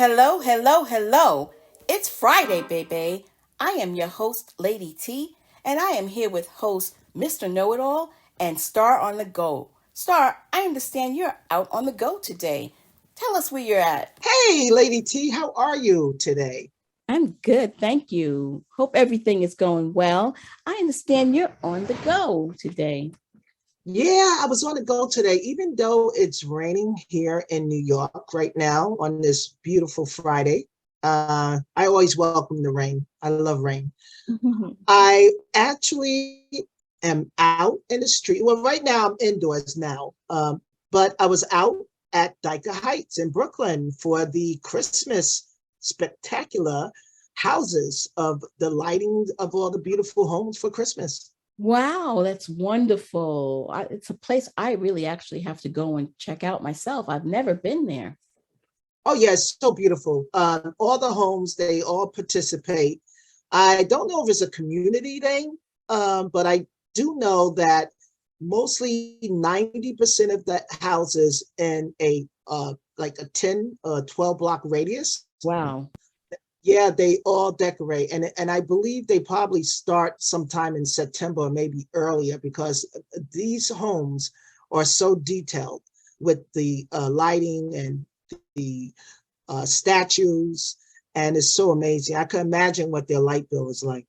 Hello, hello, hello. It's Friday, baby. I am your host, Lady T, and I am here with host Mr. Know It All and Star on the Go. Star, I understand you're out on the go today. Tell us where you're at. Hey, Lady T, how are you today? I'm good, thank you. Hope everything is going well. I understand you're on the go today. Yeah, I was on the go today, even though it's raining here in New York right now on this beautiful Friday. I always welcome the rain. I love rain. I actually am out in the street. Well, right now I'm indoors now, but I was out at Dyker Heights in Brooklyn for the Christmas spectacular houses of the lighting of all the beautiful homes for Christmas. Wow, that's wonderful. It's a place I really actually have to go and check out myself. I've never been there. Oh, yeah, it's so beautiful. All the homes, they all participate. I don't know if it's a community thing, but I do know that mostly 90% of the houses in a like a 10 12 block radius, Wow. yeah, they all decorate. And I believe they probably start sometime in September or maybe earlier because these homes are so detailed with the lighting and the statues, and it's so amazing. I can imagine what their light bill is like.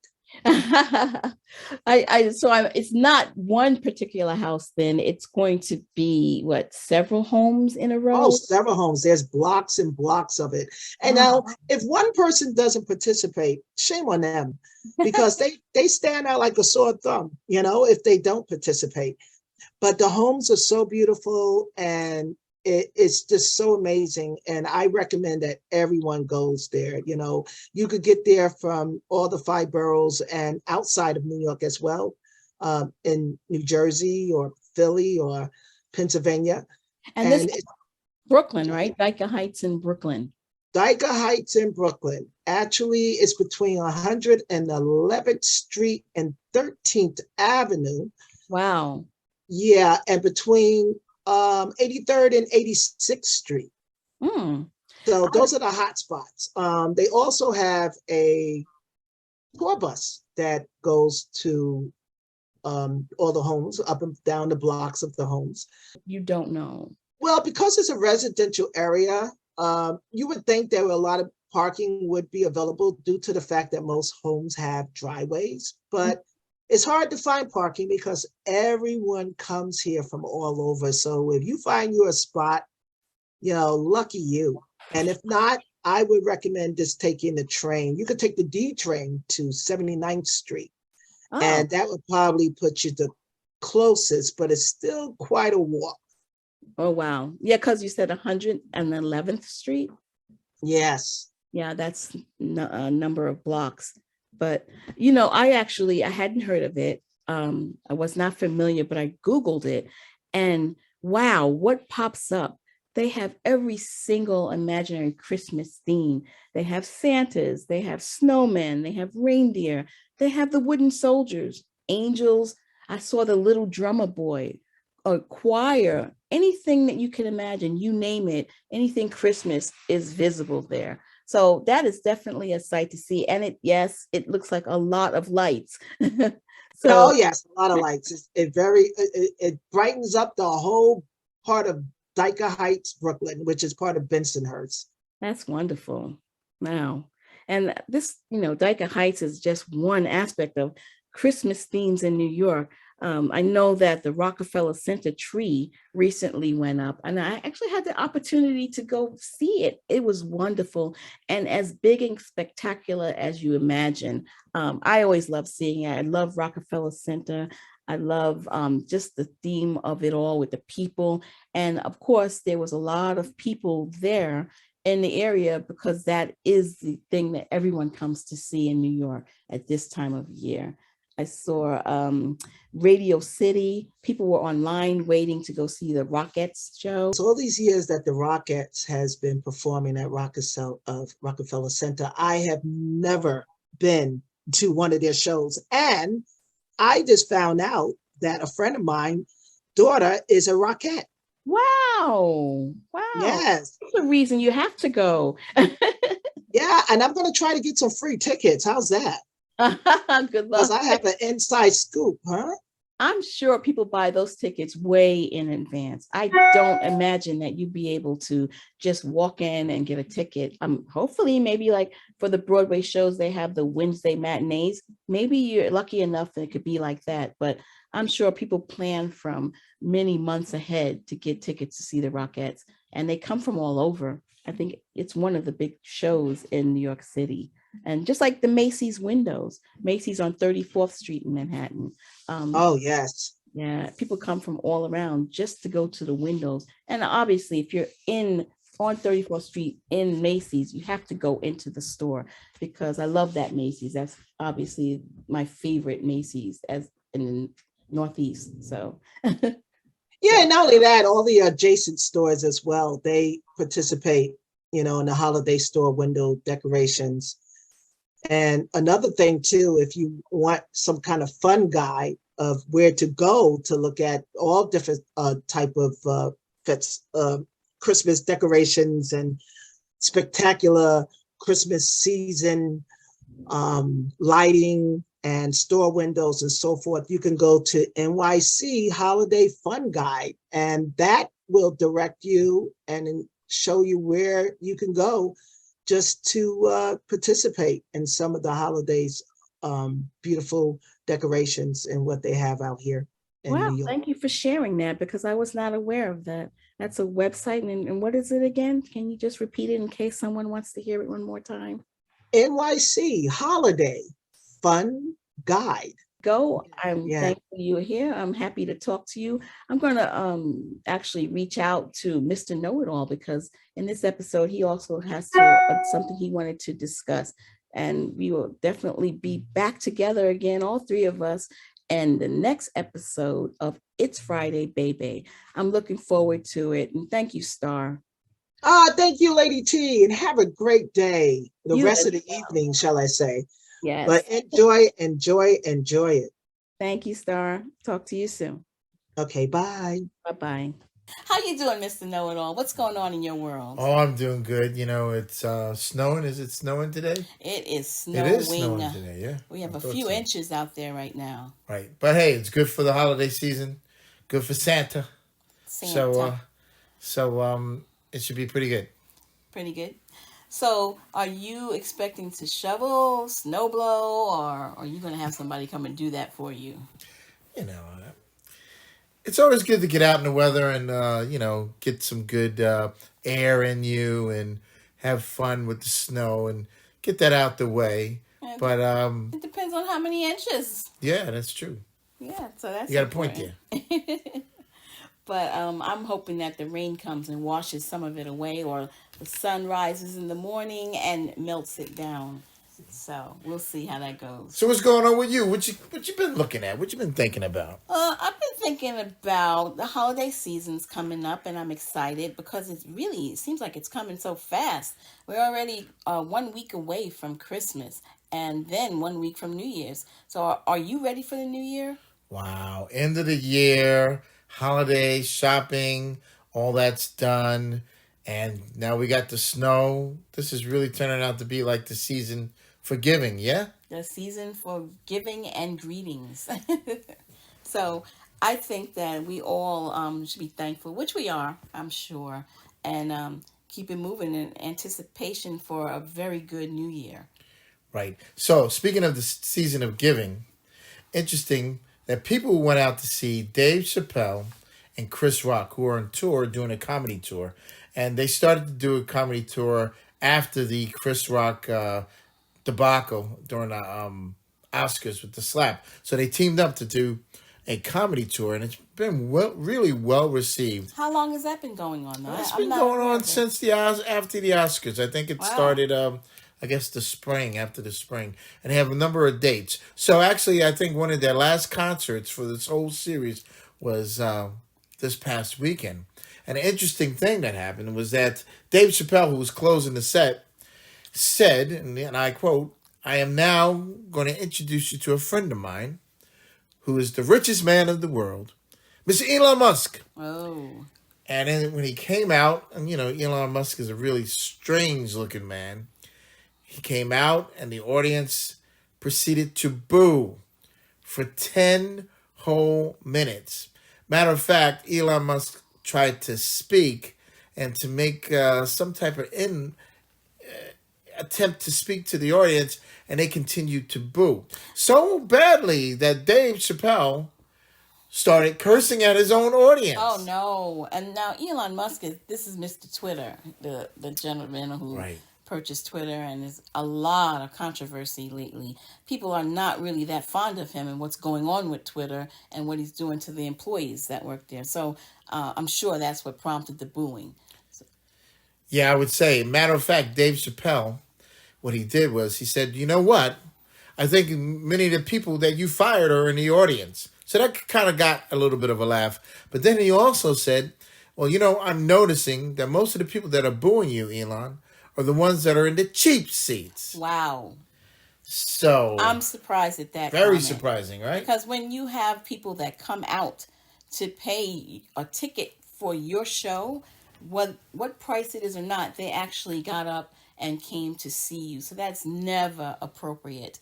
It's not one particular house then. It's going to be what, several homes in a Oh, row? several homes. There's blocks and blocks of it. And now, Wow. if one person doesn't participate, shame on them, because they stand out like a sore thumb, if they don't participate. But the homes are so beautiful, and it's just so amazing. And I recommend that everyone goes there. You could get there from all the five boroughs and outside of New York as well, in New Jersey or Philly or Pennsylvania. And this And is Brooklyn, right? Dyker Heights in Brooklyn. Dyker Heights in Brooklyn. Actually, it's between 111th Street and 13th Avenue. Wow. Yeah, and between 83rd and 86th Street. Mm. So those are the hot spots. They also have a tour bus that goes to all the homes, up and down the blocks of the homes. You don't know. Well, because it's a residential area, you would think there were a lot of parking would be available due to the fact that most homes have driveways, but it's hard to find parking because everyone comes here from all over. So if you find you a spot, lucky you. And if not, I would recommend just taking the train. You could take the D train to 79th Street, Oh, and that would probably put you the closest, but it's still quite a walk. oh wow. Yeah, because you said 111th Street. Yes. Yeah, that's a number of blocks. But I hadn't heard of it. I was not familiar, but I Googled it, and wow, what pops up? They have every single imaginary Christmas theme. They have Santas, they have snowmen, they have reindeer, they have the wooden soldiers, angels. I saw the little drummer boy, a choir, anything that you can imagine, you name it, anything Christmas is visible there. So that is definitely a sight to see. And it looks like a lot of lights. Oh So yes, a lot of lights. It brightens up the whole part of Dyker Heights, Brooklyn, which is part of Bensonhurst. that's wonderful. Wow. And Dyker Heights is just one aspect of Christmas themes in New York. I know that the Rockefeller Center tree recently went up, and I actually had the opportunity to go see it. It was wonderful and as big and spectacular as you imagine. I always love seeing it. I love Rockefeller Center. I love just the theme of it all with the people. And of course, there was a lot of people there in the area because that is the thing that everyone comes to see in New York at this time of year. I saw Radio City. People were online waiting to go see the Rockettes show. So all these years that the Rockettes has been performing at Rockefeller Center, I have never been to one of their shows. And I just found out that a friend of mine daughter is a Rockette. Wow. Wow. Yes. another reason you have to go. Yeah, and I'm going to try to get some free tickets. How's that? Good Because luck. I have an inside scoop, huh? I'm sure people buy those tickets way in advance. I don't imagine that you'd be able to just walk in and get a ticket. Hopefully, maybe like for the Broadway shows, they have the Wednesday matinees. Maybe you're lucky enough that it could be like that. But I'm sure people plan from many months ahead to get tickets to see the Rockettes, and they come from all over. I think it's one of the big shows in New York City. And just like the Macy's windows, Macy's on 34th Street in Manhattan. Um, Oh, yes. yeah, people come from all around just to go to the windows. And obviously, if you're in on 34th Street in Macy's, you have to go into the store because I love that Macy's. That's obviously my favorite Macy's as in the Northeast. So, Yeah, and not only that, all the adjacent stores as well, they participate, in the holiday store window decorations. And another thing too, if you want some kind of fun guide of where to go to look at all different type of fits, Christmas decorations and spectacular Christmas season lighting and store windows and so forth, you can go to NYC Holiday Fun Guide, and that will direct you and show you where you can go just to participate in some of the holidays, beautiful decorations and what they have out here in wow, New York. thank you for sharing that because I was not aware of that. That's a website. And what is it again? Can you just repeat it in case someone wants to hear it one more time? NYC Holiday Fun Guide. Go. I'm Yeah. thankful you're here. I'm happy to talk to you. I'm going to actually reach out to Mr. Know-It-All because in this episode, he also has something he wanted to discuss. And we will definitely be back together again, all three of us, and the next episode of It's Friday, Baby. I'm looking forward to it. And thank you, Star. Thank you, Lady T, and have a great day. The You rest as of the well. evening, shall I say. Yes. But enjoy, enjoy, enjoy it. Thank you, Star. Talk to you soon. Okay, bye. Bye-bye. How you doing, Mr. Know-It-All? What's going on in your world? Oh, I'm doing good. It's snowing. Is it snowing today? It is It is snowing snowing. today, yeah. We have I a thought few so. inches out there right now. Right. But hey, it's good for the holiday season. Good for Santa. Santa. So it should be pretty good. Pretty good. So, are you expecting to shovel, snow blow, or are you going to have somebody come and do that for you? You know, it's always good to get out in the weather and get some good air in you and have fun with the snow and get that out the way. And But it depends on how many inches. yeah, that's true. Yeah, so that's You got a point important. there. But I'm hoping that the rain comes and washes some of it away, or the sun rises in the morning and melts it down. So we'll see how that goes. So what's going on with you? What you been looking at? What you been thinking about? I've been thinking about the holiday season's coming up, and I'm excited because it seems like it's coming so fast. We're already 1 week away from Christmas, and then 1 week from New Year's. So are you ready for the new year? Wow, end of the year, holiday shopping, all that's done. And now we got the snow. This is really turning out to be like the season for giving, yeah? The season for giving and greetings. So I think that we all should be thankful, which we are, I'm sure, and keep it moving in anticipation for a very good new year. Right. So, speaking of the season of giving, interesting that people went out to see Dave Chappelle and Chris Rock, who are on tour doing a comedy tour. And they started to do a comedy tour after the Chris Rock debacle during the Oscars with the slap. So they teamed up to do a comedy tour, and it's been really well received. How long has that been going on, though? It's I'm been not going aware on of it. since after the Oscars. I think it Wow. started, I guess, after the spring, and they have a number of dates. So actually, I think one of their last concerts for this whole series was this past weekend. And an interesting thing that happened was that Dave Chappelle, who was closing the set, said, and I quote, "I am now going to introduce you to a friend of mine who is the richest man of the world, Mr. Elon Musk." Oh, And then when he came out, and Elon Musk is a really strange looking man. He came out, and the audience proceeded to boo for 10 whole minutes. Matter of fact, Elon Musk tried to speak and to make some type of attempt to speak to the audience, and they continued to boo so badly that Dave Chappelle started cursing at his own audience. Oh no! And now Elon Musk this is Mr. Twitter, the gentleman who Right. purchased Twitter, and there's a lot of controversy lately. People are not really that fond of him and what's going on with Twitter and what he's doing to the employees that work there. So I'm sure that's what prompted the booing. Yeah, I would say. Matter of fact, Dave Chappelle, what he did was he said, "You know what? I think many of the people that you fired are in the audience." So that kind of got a little bit of a laugh. But then he also said, "Well, I'm noticing that most of the people that are booing you, Elon, are the ones that are in the cheap seats." Wow. So I'm surprised at that. very comment. surprising, right? Because when you have people that come out to pay a ticket for your show, what price it is or not, they actually got up and came to see you. So that's never appropriate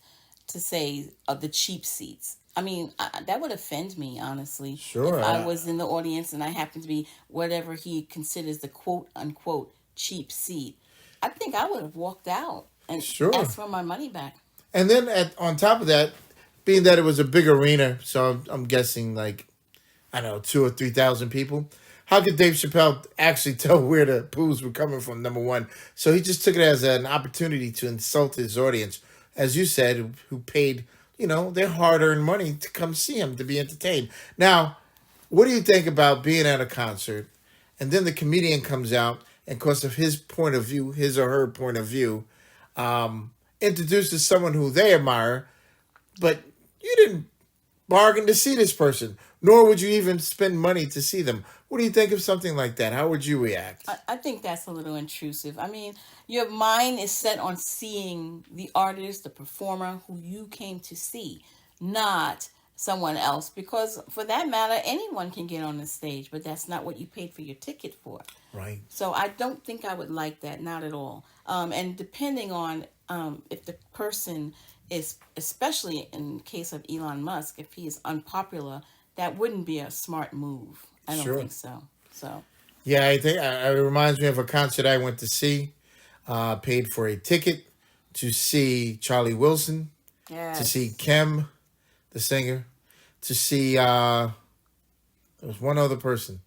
to say the cheap seats. I mean, that would offend me, honestly. Sure. If I was in the audience and I happened to be whatever he considers the quote unquote cheap seat, I think I would have walked out and Sure. asked for my money back. And then on top of that, being that it was a big arena, so I'm guessing like, I don't know, 2,000 or 3,000 people. How could Dave Chappelle actually tell where the poos were coming from, number one? So he just took it as an opportunity to insult his audience, as you said, who paid, their hard-earned money to come see him, to be entertained. Now, what do you think about being at a concert, and then the comedian comes out, and because of his point of view, his or her point of view, introduces someone who they admire, but you didn't bargain to see this person, nor would you even spend money to see them. What do you think of something like that? How would you react? I think that's a little intrusive. I mean, your mind is set on seeing the artist, the performer who you came to see, not someone else. Because for that matter, anyone can get on the stage, but that's not what you paid for your ticket for. Right. So I don't think I would like that, not at all. And depending on if the person is, especially in case of Elon Musk, if he is unpopular, that wouldn't be a smart move. I don't Sure. think so. So Yeah, I think it reminds me of a concert I went to see. Paid for a ticket to see Charlie Wilson, yeah, to see Kim, the singer, to see there was one other person,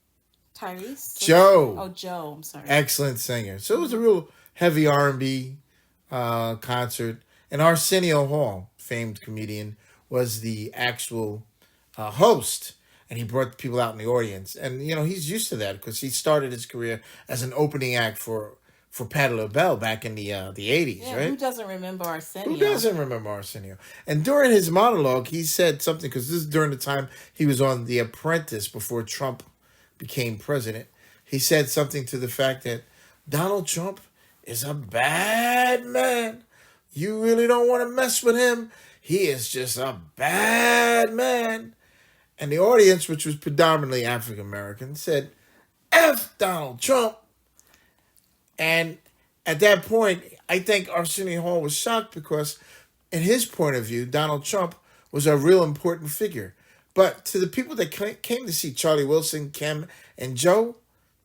Tyrese? Joe. Oh, Joe. I'm sorry. Excellent singer. So it was a real heavy R&B concert. And Arsenio Hall, famed comedian, was the actual host. And he brought people out in the audience. And, he's used to that because he started his career as an opening act for Patti LaBelle back in the 80s, Yeah, right? who doesn't remember Arsenio? Who doesn't remember Arsenio? And during his monologue, he said something, because this is during the time he was on The Apprentice before Trump became president. He said something to the fact that Donald Trump is a bad man. You really don't want to mess with him. He is just a bad man. And the audience, which was predominantly African American, said, F Donald Trump. And at that point, I think Arsenio Hall was shocked because, in his point of view, Donald Trump was a real important figure. But to the people that came to see Charlie Wilson, Kim, and Joe,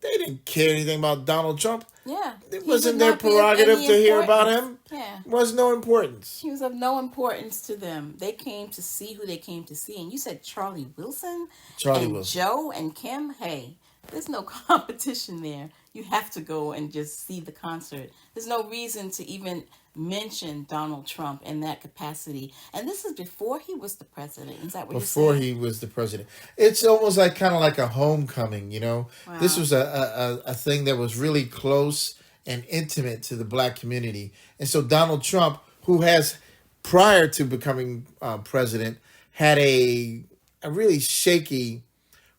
they didn't care anything about Donald Trump. Yeah. It he wasn't would their not be of prerogative any to hear about importance. him. Yeah. It was no importance. He was of no importance to them. They came to see who they came to see. And you said Charlie Wilson? Charlie and Wilson. Joe and Kim? Hey, there's no competition there. You have to go and just see the concert. There's no reason to even mention Donald Trump in that capacity. And this is before he was the president. Is that what Before you're saying? he was the president. It's almost like kind of like a homecoming, Wow. This was a thing that was really close and intimate to the black community. And so Donald Trump, who has, prior to becoming president, had a really shaky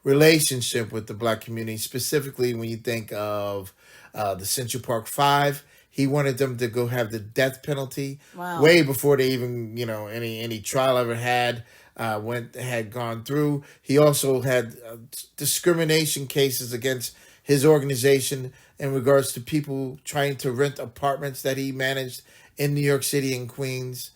relationship with the black community, specifically when you think of the Central Park Five. He wanted them to go have the death penalty Wow. way before they even, any trial ever had gone through. He also had discrimination cases against his organization in regards to people trying to rent apartments that he managed in New York City and Queens.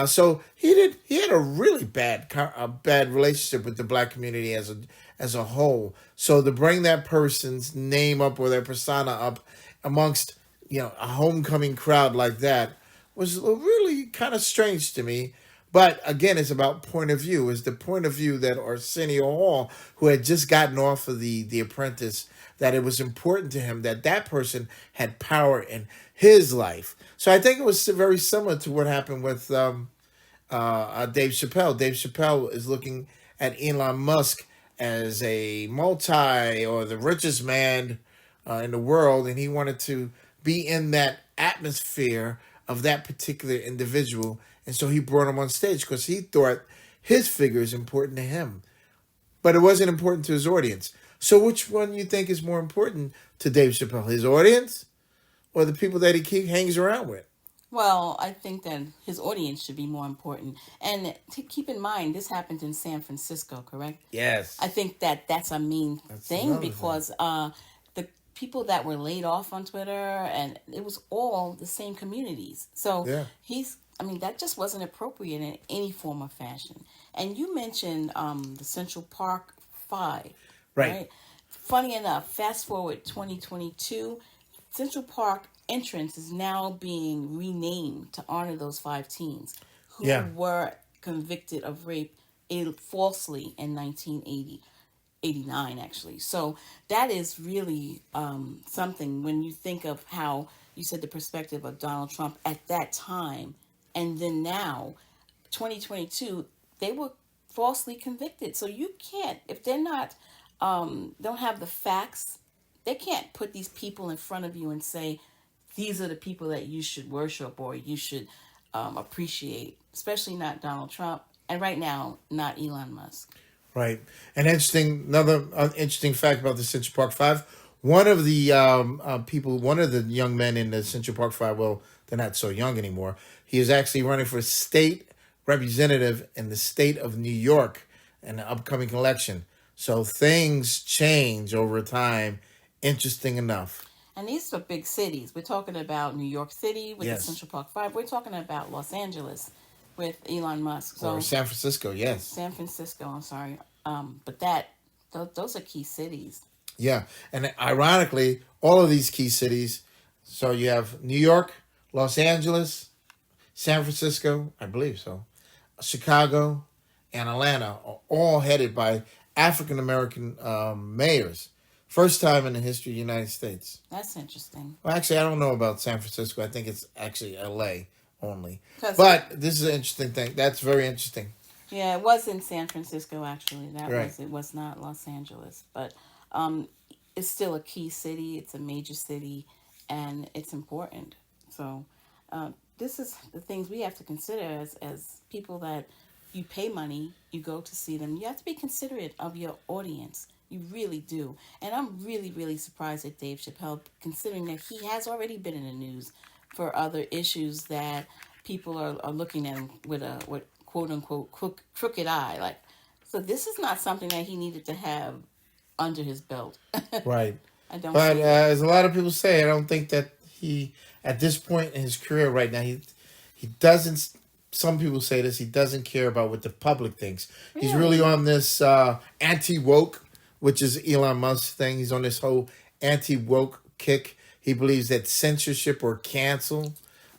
So he had a really bad relationship with the black community as a whole. So to bring that person's name up or their persona up amongst a homecoming crowd like that was really kind of strange to me. But again, it's about point of view. It's the point of view that Arsenio Hall, who had just gotten off of the Apprentice, that it was important to him that that person had power in his life. So I think it was very similar to what happened with Dave Chappelle. Dave Chappelle is looking at Elon Musk as a multi or the richest man in the world, and he wanted to be in that atmosphere of that particular individual, and so he brought him on stage because he thought his figure is important to him, but it wasn't important to his audience. So which one you think is more important to Dave Chappelle, his audience or the people that he hangs around with? Well, I think that his audience should be more important. And to keep in mind, this happened in San Francisco, correct? Yes. I think that that's a main thing because the people that were laid off on Twitter, and it was all the same communities. So Yeah. that just wasn't appropriate in any form or fashion. And you mentioned the Central Park Five, right? Funny enough, fast forward 2022, Central Park entrance is now being renamed to honor those 5 teens who were convicted of rape falsely in 1989, actually. So that is really something when you think of how you said the perspective of Donald Trump at that time, and then now, 2022, they were falsely convicted. So you can't, if they're not, don't have the facts, they can't put these people in front of you and say, these are the people that you should worship or you should appreciate, especially not Donald Trump, and right now, not Elon Musk. Right. Another interesting fact about the Central Park Five. One of the one of the young men in the Central Park Five, well, they're not so young anymore. He is actually running for state representative in the state of New York in the upcoming election. So things change over time. Interesting enough. And these are big cities. We're talking about New York City with the Central Park Five. We're talking about Los Angeles with Elon Musk. So or San Francisco, yes. San Francisco, I'm sorry. But those are key cities. Yeah. And ironically, all of these key cities, so you have New York, Los Angeles, San Francisco, I believe so, Chicago, and Atlanta are all headed by African American mayors. First time in the history of the United States. That's interesting. Well, actually, I don't know about San Francisco. I think it's actually L.A. only. But this is an interesting thing. That's very interesting. Yeah, it was in San Francisco, actually. It was not Los Angeles. But it's still a key city. It's a major city, and it's important. So this is the things we have to consider as people that you pay money, you go to see them. You have to be considerate of your audience. You really do. And I'm really, really surprised at Dave Chappelle, considering that he has already been in the news for other issues that people are looking at him with a quote unquote crooked eye. So this is not something that he needed to have under his belt. Right. I don't. But as a lot of people say, I don't think that he, at this point in his career right now, he doesn't. Some people say this. He doesn't care about what the public thinks. Really? He's really on this anti-woke, which is Elon Musk's thing. He's on this whole anti-woke kick. He believes that censorship or cancel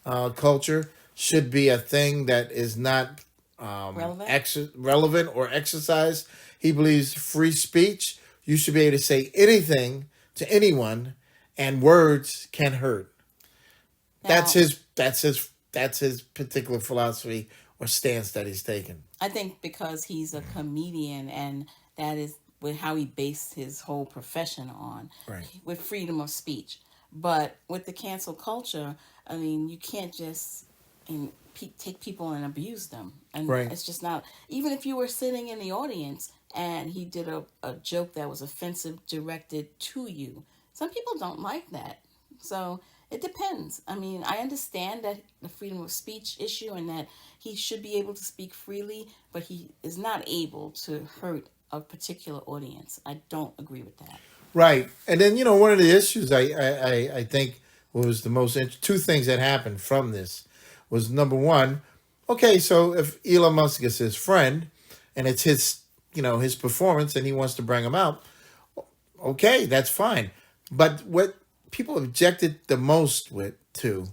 culture should be a thing that is not relevant or exercised. He believes free speech. You should be able to say anything to anyone, and words can hurt. Now, that's his particular philosophy or stance that he's taken. I think because he's a comedian, and that is with how he based his whole profession on, with freedom of speech. But with the cancel culture, I mean, you can't just take people and abuse them. And it's just not, even if you were sitting in the audience and he did a joke that was offensive directed to you, some people don't like that. So it depends. I mean, I understand that the freedom of speech issue and that he should be able to speak freely, but he is not able to hurt a particular audience. I don't agree with that. Right. And then, one of the issues I think was the most two things that happened from this was number one, okay, so if Elon Musk is his friend and it's his performance and he wants to bring him out, okay, that's fine. But what people objected the most to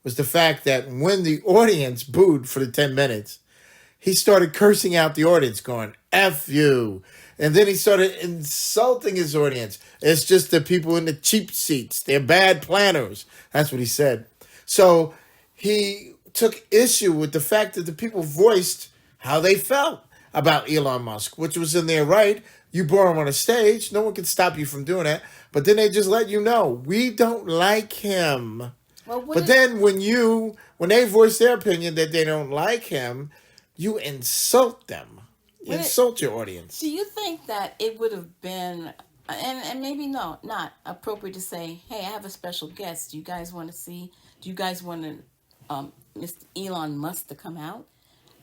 was the fact that when the audience booed for the 10 minutes, he started cursing out the audience, going, F you. And then he started insulting his audience. It's just the people in the cheap seats. They're bad planners. That's what he said. So he took issue with the fact that the people voiced how they felt about Elon Musk, which was in their right. You brought him on a stage. No one can stop you from doing that. But then they just let you know, we don't like him. Well, but then when they voice their opinion that they don't like him, you insult them. You insult your audience. Do you think that it would have been, and maybe not appropriate to say, hey, I have a special guest. Do you guys want Mr. Elon Musk to come out?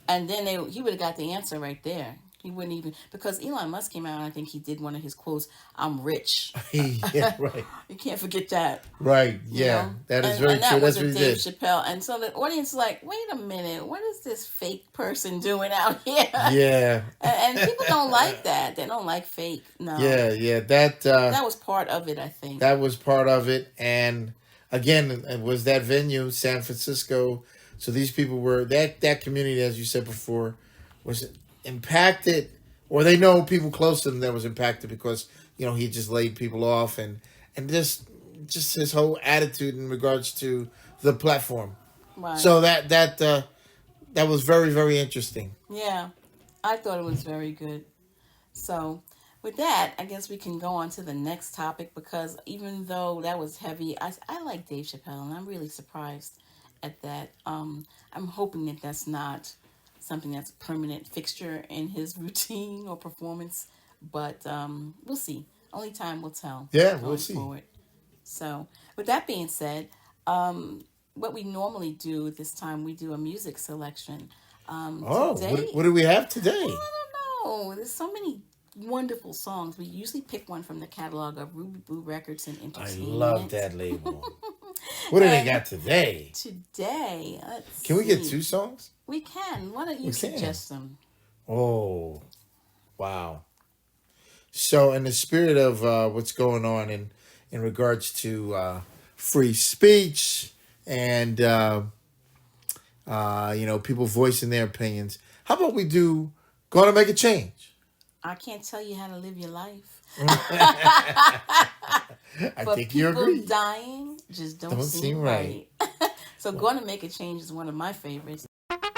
And then he would have got the answer right there. He wouldn't even, because Elon Musk came out and I think he did one of his quotes, I'm rich. Yeah, right. You can't forget that. Right, yeah. That is very true. That's what he did. Chappelle. And so the audience is like, wait a minute, what is this fake person doing out here? Yeah. and people don't like that. They don't like fake. No. Yeah. That was part of it, I think. That was part of it. And again, it was that venue, San Francisco. So these people were, that community, as you said before, was impacted, or they know people close to them that was impacted because he just laid people off and just his whole attitude in regards to the platform. Right. So that was very, very interesting. Yeah, I thought it was very good. So with that, I guess we can go on to the next topic, because even though that was heavy, I like Dave Chappelle and I'm really surprised at that. I'm hoping that that's not something that's a permanent fixture in his routine or performance, but we'll see. Only time will tell. Yeah, we'll see. Forward. So, with that being said, what we normally do this time, we do a music selection. Today, what do we have today? I don't know. There's so many wonderful songs. We usually pick one from the catalog of Ruby Boo Records and Entertainment. I love that label. What do they got today? Today, Can we get 2 songs? We can. Why don't you suggest them? Oh, wow. So in the spirit of what's going on in regards to free speech and, people voicing their opinions, how about we do Gonna Make a Change? I can't tell you how to live your life. I think you agree. People dying just don't seem right. So Gonna Make a Change is one of my favorites. Gotta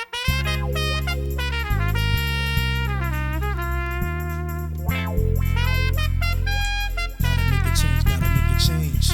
make a change.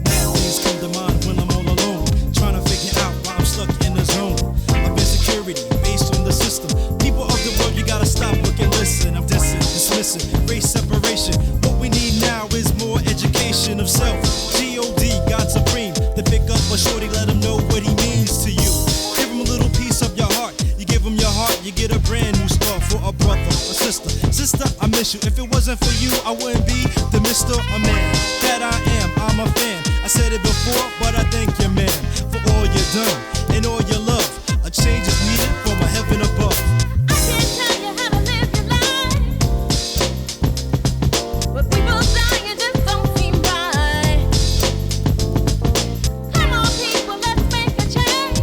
Bad things come to mind when I'm all alone, trying to figure out why I'm stuck in the zone of insecurity based on the system. People of the world, you gotta stop, look and listen. I'm dissing, dismissing, race separation. What we need now is more education of self. G.O.D. God supreme. To pick up a shorty, let him know what he means to you. Give him a little piece of your heart. You give him your heart, you get a brand new start for a brother, a sister. Sister, I miss you. If it wasn't for you, I wouldn't be the Mr. A Man that I am. I'm a fan. I said it before, but I thank you, man, for all you've done and all your love. A change is needed from a heaven above. I can't tell you how to live your life, but people dying just don't seem right. Come on, people, let's make a change.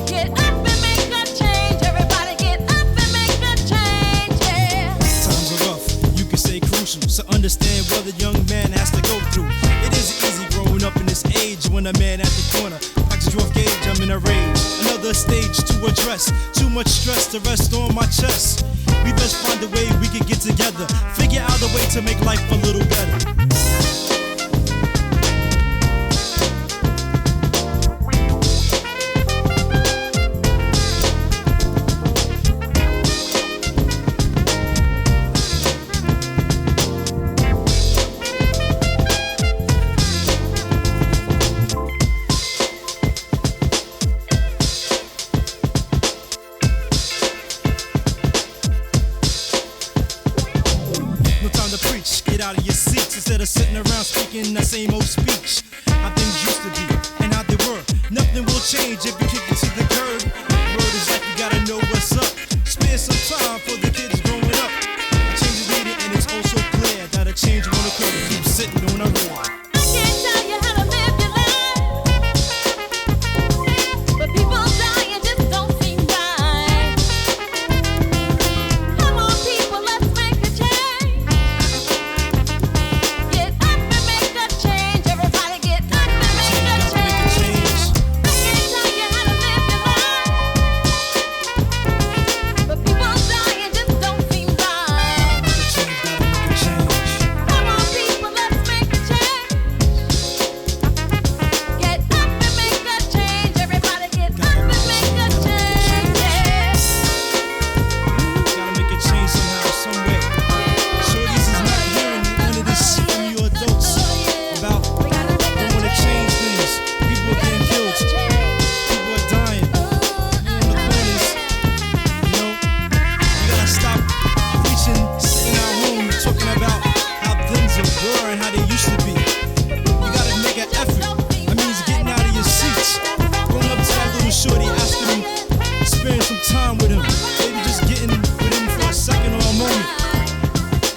Get up and make a change. Everybody get up and make a change, yeah. Times are rough, you can say crucial, so understand what a young man has to go through. It isn't easy growing up in this age when a man at the corner practice rough gauge, I'm in a rage. Another stage to address, too much stress to rest on my chest. We best find a way we can get together, figure out a way to make life a little better. instead of sitting around speaking that same old speech. How things used to be and how they were. Nothing will change if you kick it to the curb. Word is like you gotta know what's up. Spare some time for the kids growing up. A change is needed and it's also clear that a change won't occur. Keep sitting on a roll. I can't tell you how to live your life, but people dying just don't seem right. Come on, people, let's make a change. Get up and make a change. Everybody get up and make a change. I can't tell you how to live your life, but people dying just don't seem right. Come on, people, let's make a change. Get up and make a change. Everybody get up and make a change. Gotta make a change somehow, somewhere. Shorties is not hearing none of this from you adults about don't wanna change things. People are getting killed. People are dying. People on the corners. You know, you gotta stop preaching, sitting at home, talking about how things were and how they used to be. You gotta make an effort. That means getting out of your seats, going up to that little shorty, asking him, spending some time with him, maybe just getting with him for a second or a moment.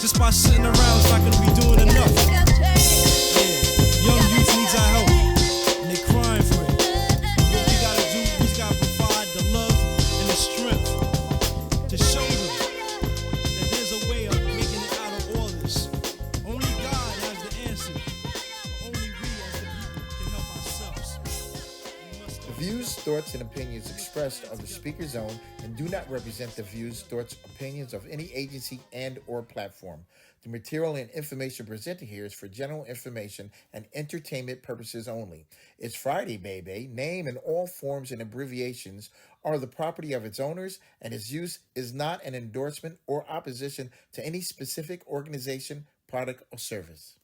Just by sitting around, it's not gonna be doing enough. Yeah, young youth needs our help, and they crying for it. What we gotta do, we gotta provide the love and the strength to show them that there's a way of making it out of all this. Only God has the answer. Only we as the people can help ourselves. We must The views, thoughts, and opinions expressed are the speaker's own and do not represent the views, thoughts, opinions of any agency and or platform. The material and information presented here is for general information and entertainment purposes only. It's Friday, Baybay. Name and all forms and abbreviations are the property of its owners, and its use is not an endorsement or opposition to any specific organization, product, or service.